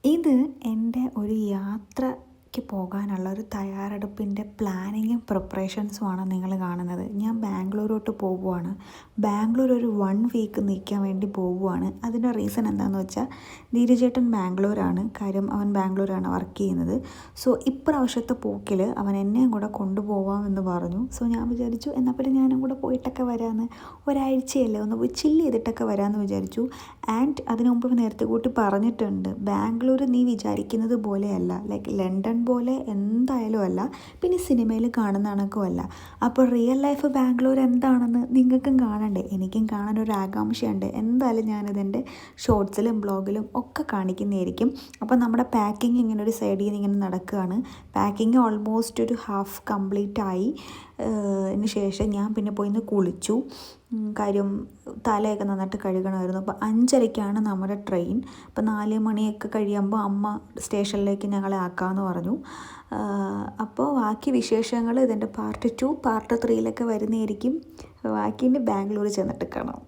ഇത് എൻ്റെ ഒരു യാത്രയ്ക്ക് പോകാനുള്ള ഒരു തയ്യാറെടുപ്പിൻ്റെ പ്ലാനിങ്ങും പ്രിപ്പറേഷൻസുമാണ് നിങ്ങൾ കാണുന്നത്. ഞാൻ ബാംഗ്ലൂരോട്ട് പോവുകയാണ്. ബാംഗ്ലൂർ ഒരു 1 വീക്ക് നിൽക്കാൻ വേണ്ടി പോവുകയാണ്. അതിൻ്റെ റീസൺ എന്താണെന്ന് വെച്ചാൽ ധീരജേട്ടൻ ബാംഗ്ലൂരാണ്. കാര്യം അവൻ ബാംഗ്ലൂരാണ് വർക്ക് ചെയ്യുന്നത്. സോ ഇപ്രാവശ്യത്തെ പോക്കിൽ അവൻ എന്നെയും കൂടെ കൊണ്ടുപോകാമെന്ന് പറഞ്ഞു. സോ ഞാൻ വിചാരിച്ചു എന്നാൽ പിന്നെ ഞാനും കൂടെ പോയിട്ടൊക്കെ വരാമെന്ന്. ഒരാഴ്ചയല്ലേ, ഒന്ന് പോയി ചില്ല് ചെയ്തിട്ടൊക്കെ വരാമെന്ന് വിചാരിച്ചു. ആൻഡ് അതിനു മുമ്പ് നേരത്തെ കൂട്ടി പറഞ്ഞിട്ടുണ്ട്, ബാംഗ്ലൂർ നീ വിചാരിക്കുന്നത് പോലെയല്ല, ലൈക്ക് ലണ്ടൻ പോലെ എന്തായാലും അല്ല, പിന്നെ സിനിമയിൽ കാണുന്ന കണക്കും അല്ല. അപ്പോൾ റിയൽ ലൈഫ് ബാംഗ്ലൂർ എന്താണെന്ന് നിങ്ങൾക്കും കാണണ്ടേ, എനിക്കും കാണാനൊരു ആകാംക്ഷയുണ്ട്. എന്തായാലും ഞാനതെൻ്റെ ഷോർട്സിലും ബ്ലോഗിലും ഒക്കെ കാണിക്കുന്നതായിരിക്കും. അപ്പോൾ നമ്മുടെ പാക്കിങ് ഇങ്ങനെ ഒരു സൈഡിൽ നിന്ന് ഇങ്ങനെ നടക്കുകയാണ്. പാക്കിങ് ഓൾമോസ്റ്റ് ഒരു ഹാഫ് കംപ്ലീറ്റ് ആയി. അതിന് ശേഷം ഞാൻ പിന്നെ പോയിന്ന് കുളിച്ചു. കാര്യം തലയൊക്കെ നന്നായിട്ട് കഴുകണമായിരുന്നു. അപ്പോൾ 5:30ക്കാണ് നമ്മുടെ ട്രെയിൻ. അപ്പോൾ 4 മണിയൊക്കെ കഴിയുമ്പോൾ അമ്മ സ്റ്റേഷനിലേക്ക് ഞങ്ങളെ ആക്കാമെന്ന് പറഞ്ഞു. അപ്പോൾ ബാക്കി വിശേഷങ്ങൾ ഇതിൻ്റെ പാർട്ട് 2 പാർട്ട് 3 വരുന്നതായിരിക്കും. ബാക്കി ബാംഗ്ലൂർ ചെന്നിട്ട് കാണാം.